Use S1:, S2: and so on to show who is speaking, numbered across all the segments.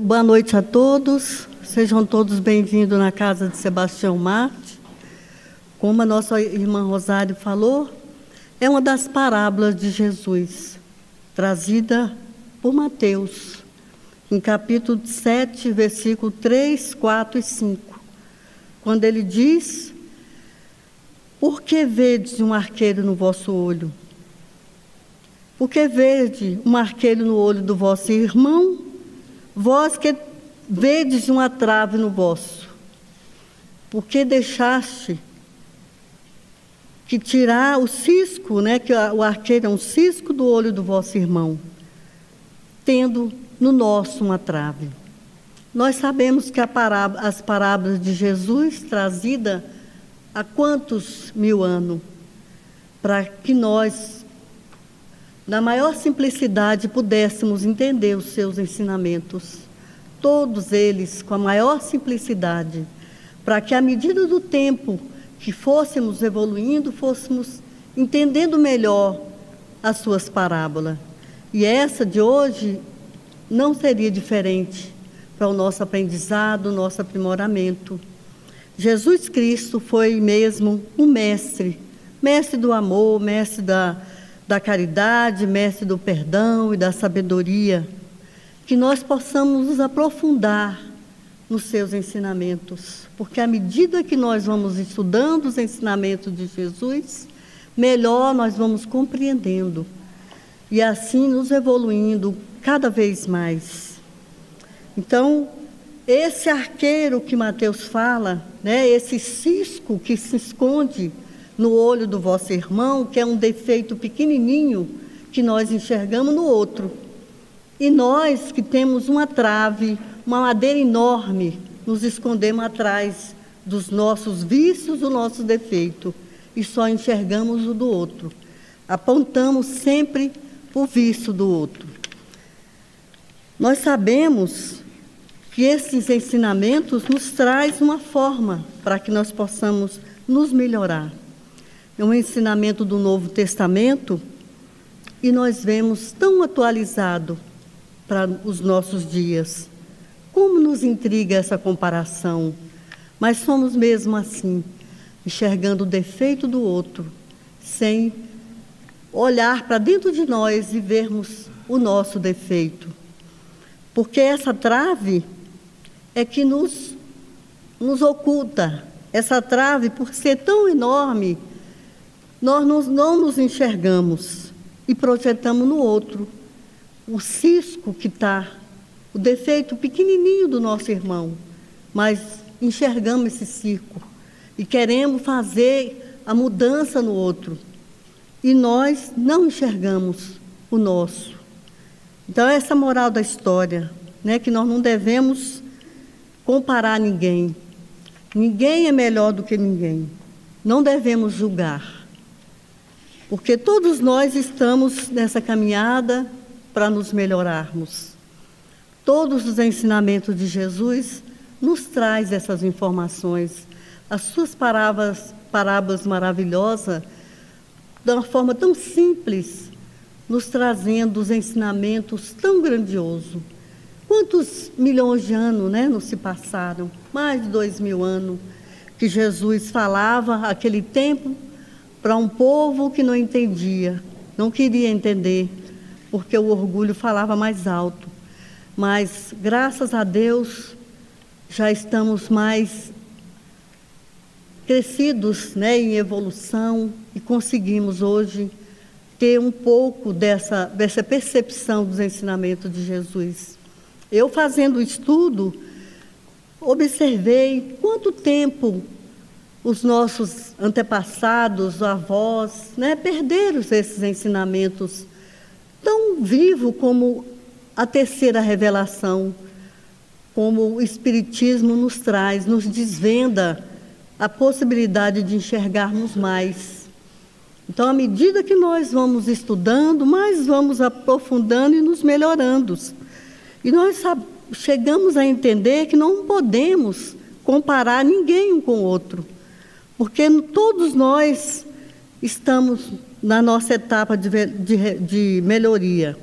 S1: Boa noite a todos, sejam todos bem-vindos na casa de Sebastião Marte. Como a nossa irmã Rosário falou, é uma das parábolas de Jesus, trazida por Mateus, em capítulo 7, versículo 3, 4 e 5, quando ele diz: por que vedes um arqueiro no vosso olho? Por que vede um arqueiro no olho do vosso irmão? Vós que vedes uma trave no vosso, por que deixaste que tirar o cisco, que o arqueiro é um cisco do olho do vosso irmão, tendo no nosso uma trave? Nós sabemos que as parábolas de Jesus, trazida há quantos mil anos, para que nós, na maior simplicidade, pudéssemos entender os seus ensinamentos, todos eles com a maior simplicidade, para que, à medida do tempo que fôssemos evoluindo, fôssemos entendendo melhor as suas parábolas. E essa de hoje não seria diferente para o nosso aprendizado, o nosso aprimoramento. Jesus Cristo foi mesmo um mestre do amor, mestre da caridade, mestre do perdão e da sabedoria, que nós possamos nos aprofundar nos seus ensinamentos, porque à medida que nós vamos estudando os ensinamentos de Jesus, melhor nós vamos compreendendo e assim nos evoluindo cada vez mais. Então, esse arqueiro que Mateus fala, esse cisco que se esconde no olho do vosso irmão, que é um defeito pequenininho que nós enxergamos no outro. E nós que temos uma trave, uma madeira enorme, nos escondemos atrás dos nossos vícios, do nosso defeito, e só enxergamos o do outro. Apontamos sempre o vício do outro. Nós sabemos que esses ensinamentos nos trazem uma forma para que nós possamos nos melhorar. É um ensinamento do Novo Testamento e nós vemos tão atualizado para os nossos dias. Como nos intriga essa comparação, mas somos mesmo assim, enxergando o defeito do outro, sem olhar para dentro de nós e vermos o nosso defeito. Porque essa trave é que nos oculta. Essa trave, por ser tão enorme, nós não nos enxergamos e projetamos no outro o cisco que está, o defeito pequenininho do nosso irmão, mas enxergamos esse circo e queremos fazer a mudança no outro e nós não enxergamos o nosso. Então, essa moral da história, que nós não devemos comparar ninguém. Ninguém é melhor do que ninguém. Não devemos julgar, porque todos nós estamos nessa caminhada para nos melhorarmos. Todos os ensinamentos de Jesus nos traz essas informações. As suas parábolas maravilhosas, de uma forma tão simples, nos trazendo os ensinamentos tão grandiosos. Quantos milhões de anos não se passaram? Mais de 2000 anos que Jesus falava aquele tempo para um povo que não entendia, não queria entender, porque o orgulho falava mais alto. Mas, graças a Deus, já estamos mais crescidos em evolução e conseguimos hoje ter um pouco dessa percepção dos ensinamentos de Jesus. Eu, fazendo o estudo, observei quanto tempo os nossos antepassados, avós, perderam esses ensinamentos tão vivos como a terceira revelação, como o Espiritismo nos traz, nos desvenda a possibilidade de enxergarmos mais. Então, à medida que nós vamos estudando, mais vamos aprofundando e nos melhorando. E nós chegamos a entender que não podemos comparar ninguém um com o outro, porque todos nós estamos na nossa etapa de melhoria.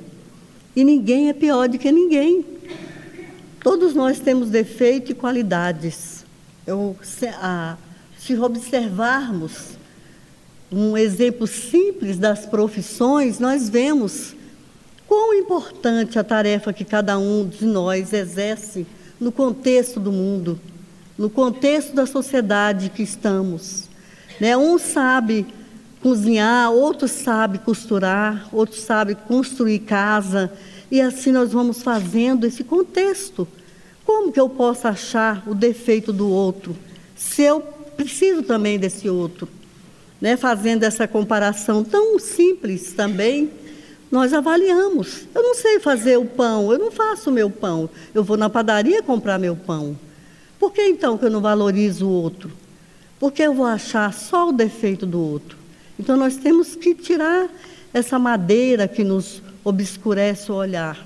S1: E ninguém é pior do que ninguém. Todos nós temos defeito e qualidades. Se observarmos um exemplo simples das profissões, nós vemos quão importante a tarefa que cada um de nós exerce no contexto do mundo, no contexto da sociedade que estamos. Um sabe cozinhar, outro sabe costurar, outro sabe construir casa, e assim nós vamos fazendo esse contexto. Como que eu posso achar o defeito do outro, se eu preciso também desse outro? Fazendo essa comparação tão simples também, nós avaliamos. Eu não sei fazer o pão, eu não faço o meu pão, eu vou na padaria comprar meu pão. Por que então que eu não valorizo o outro? Porque eu vou achar só o defeito do outro. Então nós temos que tirar essa madeira que nos obscurece o olhar,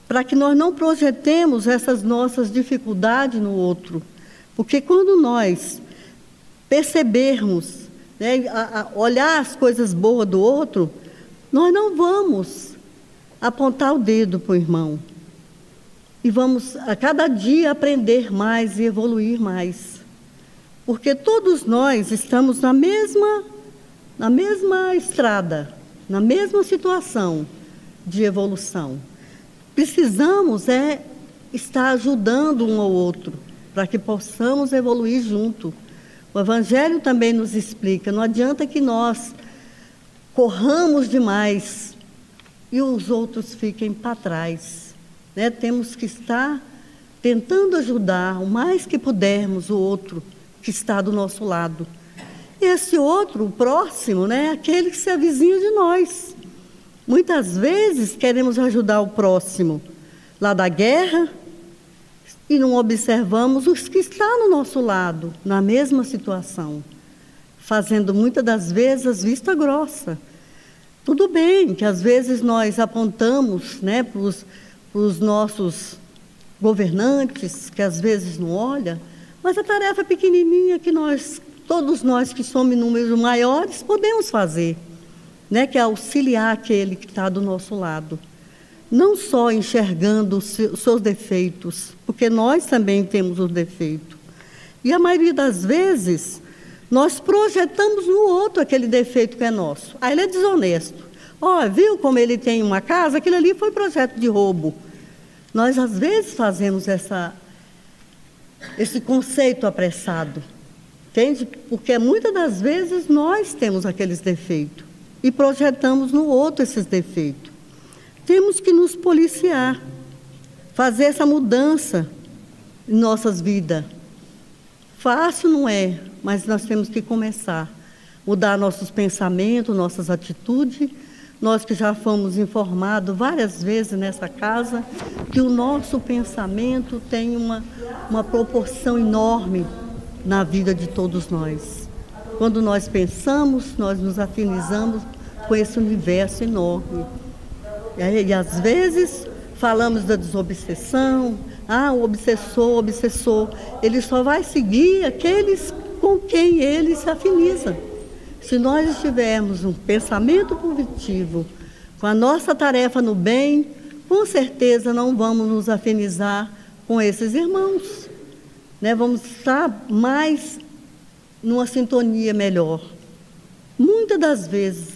S1: para que nós não projetemos essas nossas dificuldades no outro. Porque quando nós percebermos, olhar as coisas boas do outro, nós não vamos apontar o dedo para o irmão. E vamos a cada dia aprender mais e evoluir mais. Porque todos nós estamos na mesma estrada, na mesma situação de evolução. Precisamos estar ajudando um ao outro, para que possamos evoluir junto. O Evangelho também nos explica, não adianta que nós corramos demais e os outros fiquem para trás. Temos que estar tentando ajudar o mais que pudermos o outro que está do nosso lado. E esse outro, o próximo, é aquele que se avizinha de nós. Muitas vezes queremos ajudar o próximo lá da guerra e não observamos os que estão no nosso lado, na mesma situação, fazendo muitas das vezes vista grossa. Tudo bem que às vezes nós apontamos para os nossos governantes, que às vezes não olham, mas a tarefa pequenininha que todos nós que somos em números maiores, podemos fazer, que é auxiliar aquele que está do nosso lado. Não só enxergando os seus defeitos, porque nós também temos os defeitos. E a maioria das vezes, nós projetamos no outro aquele defeito que é nosso. Ah, ele é desonesto. Viu como ele tem uma casa? Aquilo ali foi projeto de roubo. Nós, às vezes, fazemos esse conceito apressado. Entende? Porque muitas das vezes nós temos aqueles defeitos e projetamos no outro esses defeitos. Temos que nos policiar, fazer essa mudança em nossas vidas. Fácil não é, mas nós temos que começar. Mudar nossos pensamentos, nossas atitudes. Nós que já fomos informados várias vezes nessa casa, que o nosso pensamento tem uma proporção enorme na vida de todos nós. Quando nós pensamos, nós nos afinizamos com esse universo enorme. E às vezes falamos da desobsessão, o obsessor, ele só vai seguir aqueles com quem ele se afiniza. Se nós estivermos um pensamento positivo, com a nossa tarefa no bem, com certeza não vamos nos afinizar com esses irmãos. Vamos estar mais numa sintonia melhor. Muitas das vezes,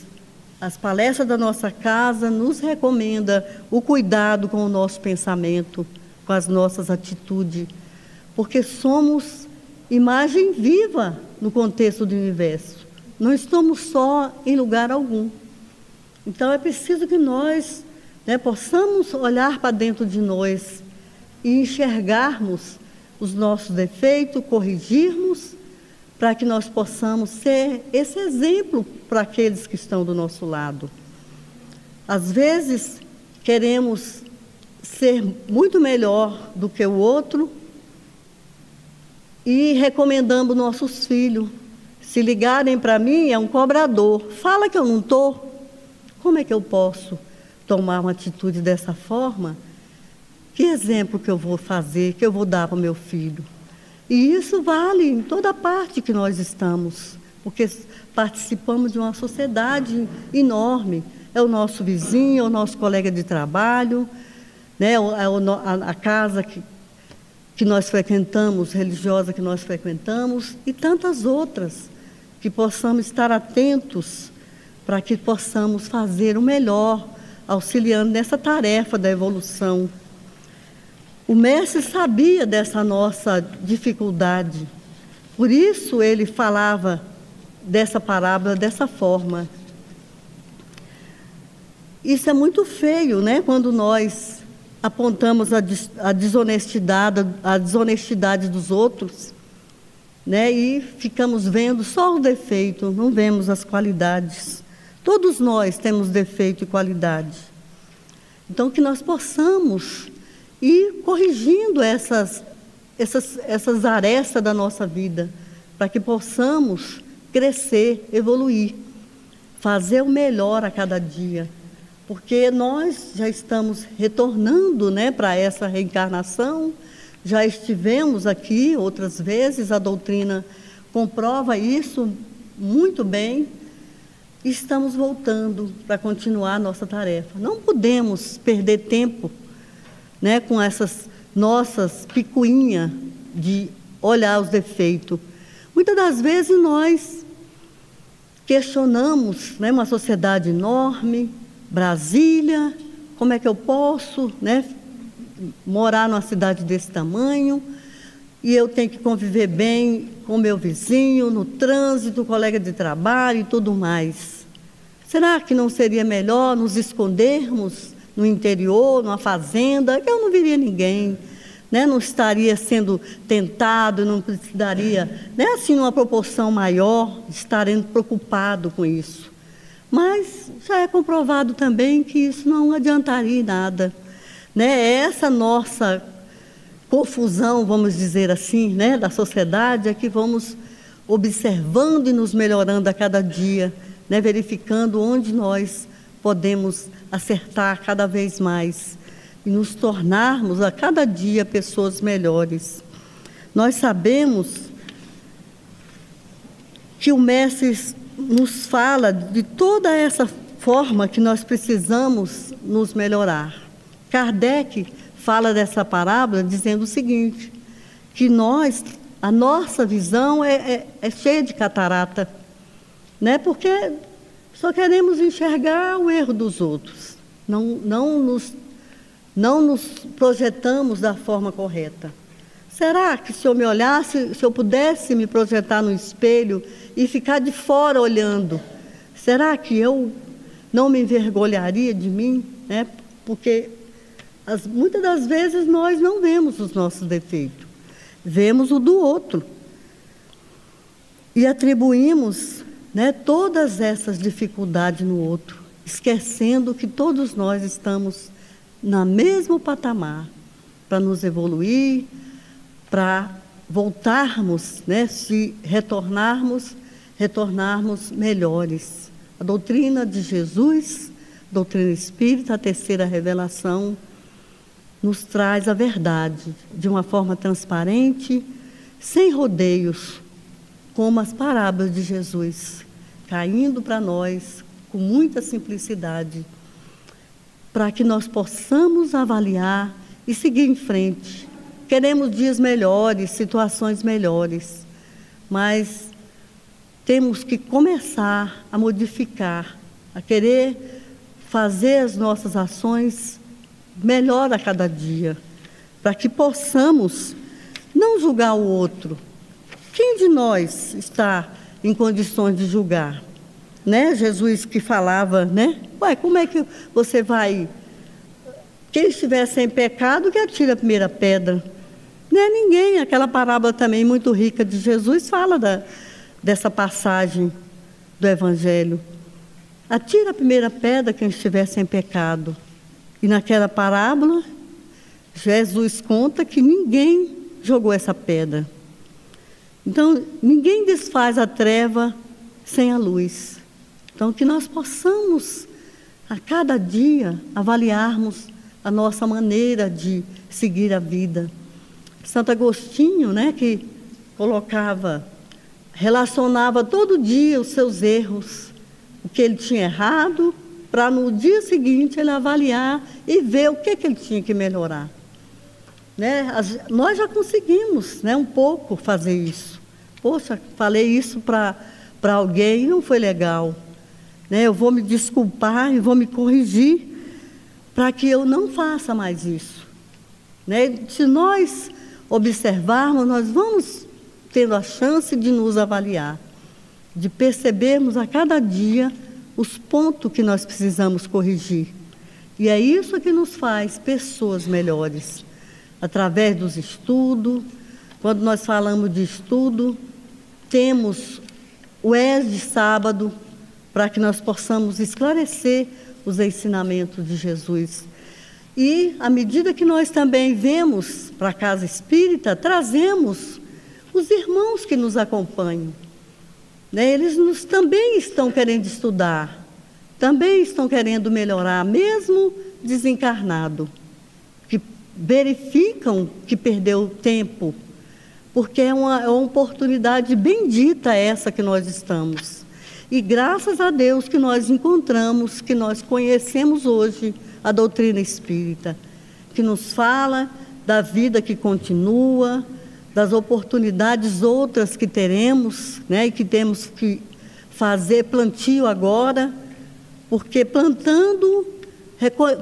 S1: as palestras da nossa casa nos recomendam o cuidado com o nosso pensamento, com as nossas atitudes, porque somos imagem viva no contexto do universo. Não estamos só em lugar algum. Então, é preciso que nós possamos olhar para dentro de nós e enxergarmos os nossos defeitos, corrigirmos, para que nós possamos ser esse exemplo para aqueles que estão do nosso lado. Às vezes, queremos ser muito melhor do que o outro e recomendamos nossos filhos. Se ligarem para mim, é um cobrador. Fala que eu não estou. Como é que eu posso tomar uma atitude dessa forma? Que exemplo que eu vou fazer, que eu vou dar para o meu filho? E isso vale em toda parte que nós estamos, porque participamos de uma sociedade enorme. É o nosso vizinho, é o nosso colega de trabalho, a casa que nós frequentamos, religiosa que nós frequentamos, e tantas outras, que possamos estar atentos para que possamos fazer o melhor, auxiliando nessa tarefa da evolução. O mestre sabia dessa nossa dificuldade, por isso ele falava dessa parábola dessa forma. Isso é muito feio, né? Quando nós apontamos a desonestidade dos outros, né? E ficamos vendo só o defeito, não vemos as qualidades. Todos nós temos defeito e qualidade. Então, que nós possamos ir corrigindo essas arestas da nossa vida, para que possamos crescer, evoluir, fazer o melhor a cada dia. Porque nós já estamos retornando, né, para essa reencarnação, já estivemos aqui outras vezes, a doutrina comprova isso muito bem, e estamos voltando para continuar a nossa tarefa. Não podemos perder tempo, né, com essas nossas picuinhas de olhar os defeitos. Muitas das vezes nós questionamos, né, uma sociedade enorme, Brasília, como é que eu posso, né, morar numa cidade desse tamanho, e eu tenho que conviver bem com meu vizinho, no trânsito, colega de trabalho e tudo mais. Será que não seria melhor nos escondermos no interior, numa fazenda, que eu não veria ninguém, né? Não estaria sendo tentado, não precisaria, né, assim, numa proporção maior, estarem preocupado com isso. Mas já é comprovado também que isso não adiantaria em nada, né? Essa nossa confusão, vamos dizer assim, né, da sociedade, é que vamos observando e nos melhorando a cada dia, né, verificando onde nós podemos acertar cada vez mais e nos tornarmos a cada dia pessoas melhores. Nós sabemos que o Mestre nos fala de toda essa forma que nós precisamos nos melhorar. Kardec fala dessa parábola dizendo o seguinte, que a nossa visão é cheia de catarata, né? Porque só queremos enxergar o erro dos outros, não nos projetamos da forma correta. Será que se eu me olhasse, se eu pudesse me projetar no espelho e ficar de fora olhando, será que eu não me envergonharia de mim, né? Porque muitas das vezes nós não vemos os nossos defeitos, vemos o do outro e atribuímos, né, todas essas dificuldades no outro, esquecendo que todos nós estamos no mesmo patamar para nos evoluir, para voltarmos, né, se retornarmos melhores. A doutrina de Jesus, doutrina espírita, a terceira revelação, nos traz a verdade de uma forma transparente, sem rodeios, como as parábolas de Jesus, caindo para nós com muita simplicidade, para que nós possamos avaliar e seguir em frente. Queremos dias melhores, situações melhores, mas temos que começar a modificar, a querer fazer as nossas ações melhor a cada dia, para que possamos não julgar o outro. Quem de nós está em condições de julgar? Né? Jesus que falava, né? Ué, como é que você vai... Quem estiver sem pecado, que atire a primeira pedra. Não é ninguém. Aquela parábola também muito rica de Jesus fala dessa passagem do Evangelho. Atira a primeira pedra quem estiver sem pecado. E naquela parábola, Jesus conta que ninguém jogou essa pedra. Então, ninguém desfaz a treva sem a luz. Então, que nós possamos, a cada dia, avaliarmos a nossa maneira de seguir a vida. Santo Agostinho, né, que relacionava todo dia os seus erros, o que ele tinha errado, para no dia seguinte ele avaliar e ver o que ele tinha que melhorar. né? Nós já conseguimos, né, um pouco fazer isso. Poxa, falei isso para alguém e não foi legal, né? Eu vou me desculpar e vou me corrigir para que eu não faça mais isso, né? Se nós observarmos, nós vamos tendo a chance de nos avaliar, de percebermos a cada dia os pontos que nós precisamos corrigir. E é isso que nos faz pessoas melhores, através dos estudos. Quando nós falamos de estudo, temos o ES de sábado, para que nós possamos esclarecer os ensinamentos de Jesus. E, à medida que nós também vemos para a casa espírita, trazemos os irmãos que nos acompanham, né? Eles também estão querendo estudar, também estão querendo melhorar, mesmo desencarnado, que verificam que perdeu tempo, porque é uma oportunidade bendita essa que nós estamos. E graças a Deus que nós encontramos, que nós conhecemos hoje a doutrina espírita, que nos fala da vida que continua, das oportunidades outras que teremos, né, e que temos que fazer plantio agora, porque plantando,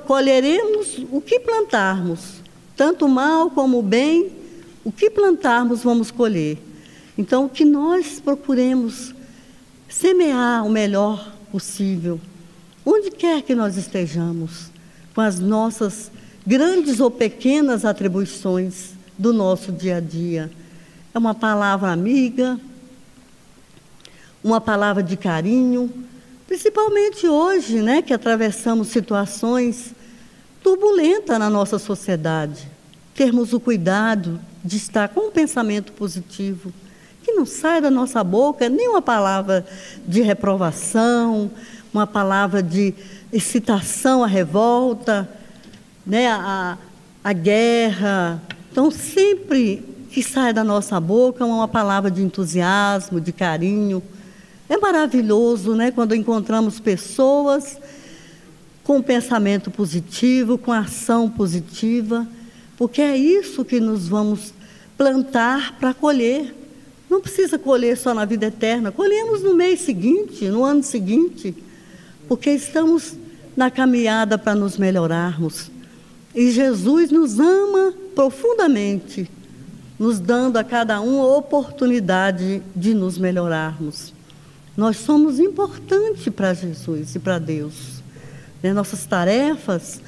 S1: colheremos o que plantarmos, tanto o mal como o bem, o que plantarmos vamos colher. Então, que nós procuremos semear o melhor possível, onde quer que nós estejamos, com as nossas grandes ou pequenas atribuições do nosso dia a dia. É uma palavra amiga, uma palavra de carinho, principalmente hoje, né, que atravessamos situações turbulentas na nossa sociedade. Termos o cuidado de estar com um pensamento positivo, que não sai da nossa boca nem uma palavra de reprovação, uma palavra de excitação à revolta, né, a guerra. Então, sempre que sai da nossa boca uma palavra de entusiasmo, de carinho. É maravilhoso, né, quando encontramos pessoas com pensamento positivo, com ação positiva, porque é isso que nos vamos plantar para colher. Não precisa colher só na vida eterna, colhemos no mês seguinte, no ano seguinte, porque estamos na caminhada para nos melhorarmos. E Jesus nos ama profundamente, nos dando a cada um a oportunidade de nos melhorarmos. Nós somos importantes para Jesus e para Deus, né? Nossas tarefas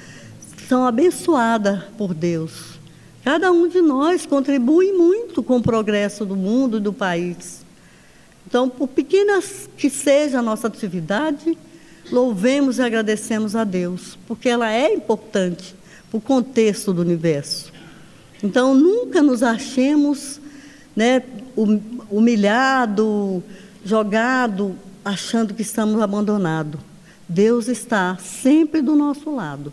S1: são abençoadas por Deus. Cada um de nós contribui muito com o progresso do mundo e do país. Então, por pequenas que seja a nossa atividade, louvemos e agradecemos a Deus, porque ela é importante para o contexto do universo. Então, nunca nos achemos, né, humilhado, jogado, achando que estamos abandonados. Deus está sempre do nosso lado,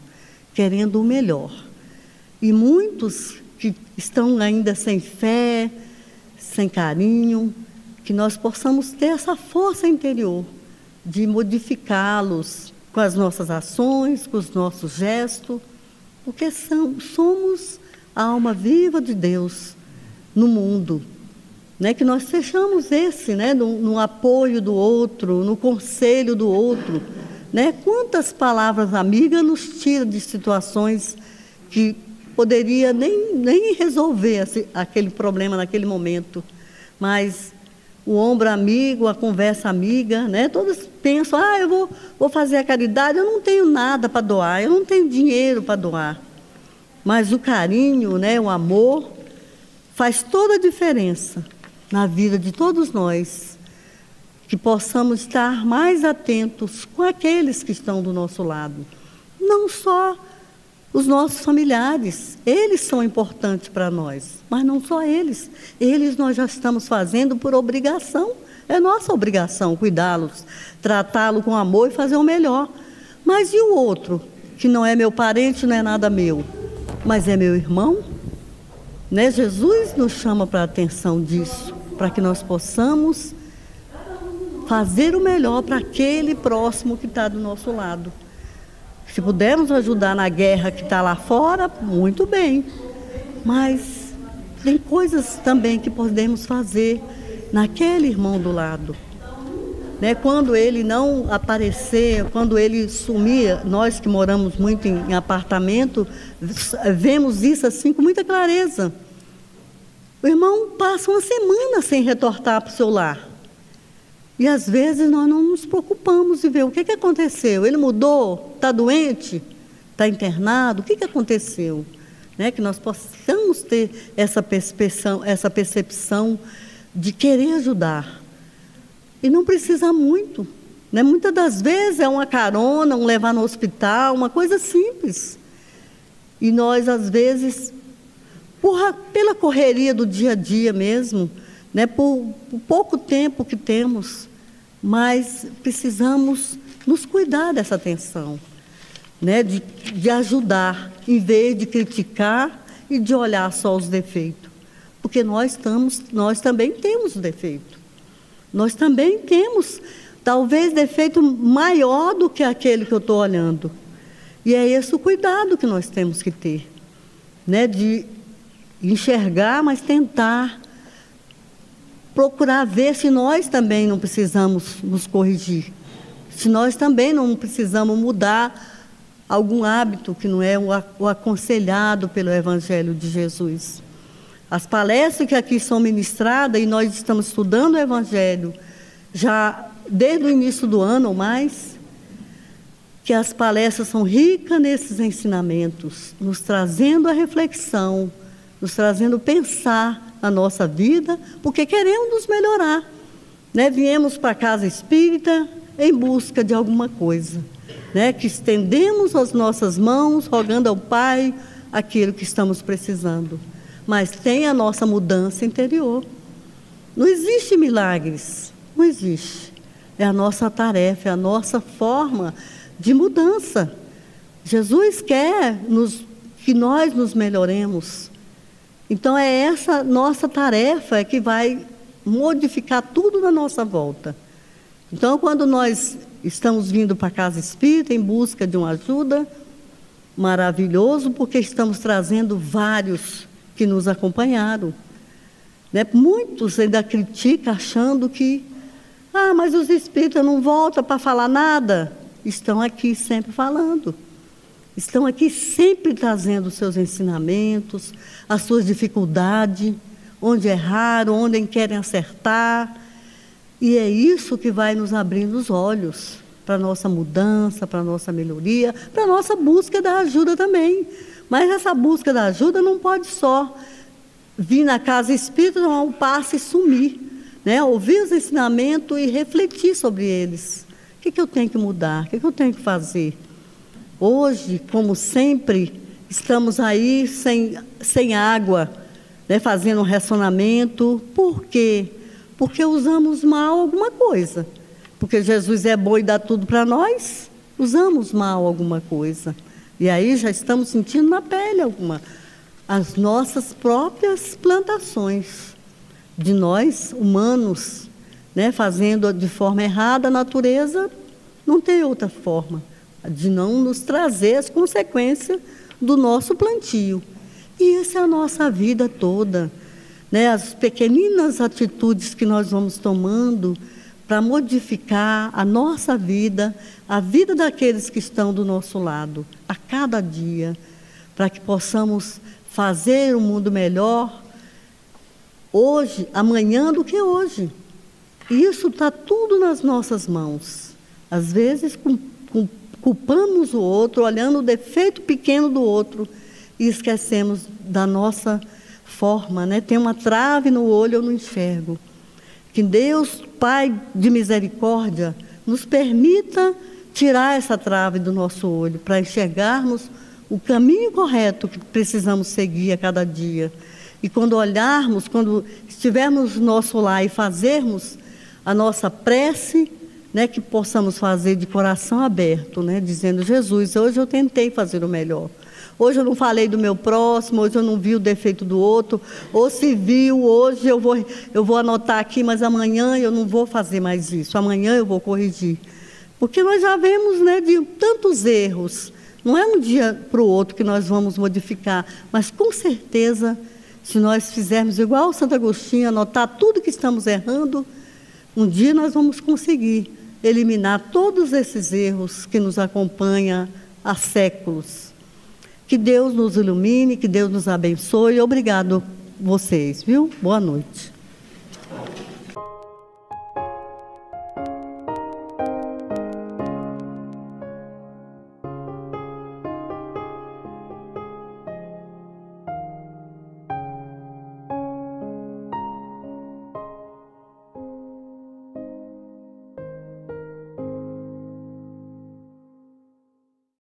S1: querendo o melhor. E muitos que estão ainda sem fé, sem carinho, que nós possamos ter essa força interior de modificá-los com as nossas ações, com os nossos gestos, porque somos a alma viva de Deus no mundo, né? Que nós sejamos esse, né? No apoio do outro, no conselho do outro, né? Quantas palavras amigas nos tiram de situações que poderia nem resolver aquele problema naquele momento, mas o ombro amigo, a conversa amiga, né? Todos pensam, eu vou fazer a caridade, eu não tenho nada para doar, eu não tenho dinheiro para doar. Mas o carinho, né, o amor, faz toda a diferença na vida de todos nós, que possamos estar mais atentos com aqueles que estão do nosso lado. Não só os nossos familiares, eles são importantes para nós, mas não só eles. Eles nós já estamos fazendo por obrigação. É nossa obrigação cuidá-los, tratá-lo com amor e fazer o melhor. Mas e o outro, que não é meu parente, não é nada meu, mas é meu irmão? Né? Jesus nos chama para a atenção disso, para que nós possamos fazer o melhor para aquele próximo que está do nosso lado. Se pudermos ajudar na guerra que está lá fora, muito bem. Mas tem coisas também que podemos fazer naquele irmão do lado. Né? Quando ele não aparecer, quando ele sumir, nós que moramos muito em apartamento, vemos isso assim com muita clareza. O irmão passa uma semana sem retornar para o seu lar. E às vezes nós não nos preocupamos em ver o que aconteceu. Ele mudou? Está doente? Está internado? O que aconteceu? Né? Que nós possamos ter essa percepção de querer ajudar. E não precisa muito. Né? Muitas das vezes é uma carona, um levar no hospital, uma coisa simples. E nós, às vezes, pela correria do dia a dia mesmo, né? Por pouco tempo que temos, mas precisamos nos cuidar dessa atenção, né? De ajudar, em vez de criticar e de olhar só os defeitos. Porque nós também temos defeito. Nós também temos, talvez, defeito maior do que aquele que eu estou olhando. E é esse o cuidado que nós temos que ter, né? De enxergar, mas tentar procurar ver se nós também não precisamos nos corrigir, se nós também não precisamos mudar algum hábito que não é o aconselhado pelo Evangelho de Jesus. As palestras que aqui são ministradas, e nós estamos estudando o Evangelho já desde o início do ano ou mais, que as palestras são ricas nesses ensinamentos, nos trazendo a reflexão, nos trazendo pensar na nossa vida, porque queremos nos melhorar. Né? Viemos para a casa espírita em busca de alguma coisa, né? Que estendemos as nossas mãos, rogando ao Pai aquilo que estamos precisando. Mas tem a nossa mudança interior. Não existe milagres, não existe. É a nossa tarefa, é a nossa forma de mudança. Jesus quer que nós nos melhoremos. Então é essa nossa tarefa que vai modificar tudo na nossa volta. Então, quando nós estamos vindo para a casa espírita em busca de uma ajuda, maravilhoso, porque estamos trazendo vários que nos acompanharam. Né? Muitos ainda criticam, achando que mas os espíritas não voltam para falar nada. Estão aqui sempre falando. Estão aqui sempre trazendo os seus ensinamentos, as suas dificuldades, onde erraram, onde querem acertar. E é isso que vai nos abrindo os olhos para a nossa mudança, para a nossa melhoria, para a nossa busca da ajuda também. Mas essa busca da ajuda não pode só vir na casa espírita, dar um passe e sumir. Né? Ouvir os ensinamentos e refletir sobre eles. O que eu tenho que mudar? O que eu tenho que fazer? Hoje, como sempre, estamos aí sem água, né? Fazendo um racionamento. Por quê? Porque usamos mal alguma coisa. Porque Jesus é bom e dá tudo para nós, usamos mal alguma coisa. E aí já estamos sentindo na pele as nossas próprias plantações de nós, humanos, né, fazendo de forma errada. A natureza não tem outra forma de não nos trazer as consequências do nosso plantio. E essa é a nossa vida toda, né? As pequeninas atitudes que nós vamos tomando para modificar a nossa vida, a vida daqueles que estão do nosso lado, a cada dia, para que possamos fazer um mundo melhor hoje, amanhã do que hoje. E isso está tudo nas nossas mãos. Às vezes culpamos o outro, olhando o defeito pequeno do outro e esquecemos da nossa forma, né? Tem uma trave no olho, eu não enxergo. Que Deus, Pai de misericórdia, nos permita tirar essa trave do nosso olho, para enxergarmos o caminho correto que precisamos seguir a cada dia. E quando olharmos, quando estivermos no nosso lar e fazermos a nossa prece, né, que possamos fazer de coração aberto, né, dizendo: Jesus, hoje eu tentei fazer o melhor. Hoje eu não falei do meu próximo, hoje eu não vi o defeito do outro, ou se viu, hoje eu vou anotar aqui, mas amanhã eu não vou fazer mais isso, amanhã eu vou corrigir. Porque nós já vemos, né, de tantos erros Não é um dia para o outro que nós vamos modificar, mas com certeza, se nós fizermos igual Santo Agostinho, anotar tudo que estamos errando, um dia nós vamos conseguir eliminar todos esses erros que nos acompanham há séculos. Que Deus nos ilumine, que Deus nos abençoe. Obrigado vocês, viu? Boa noite.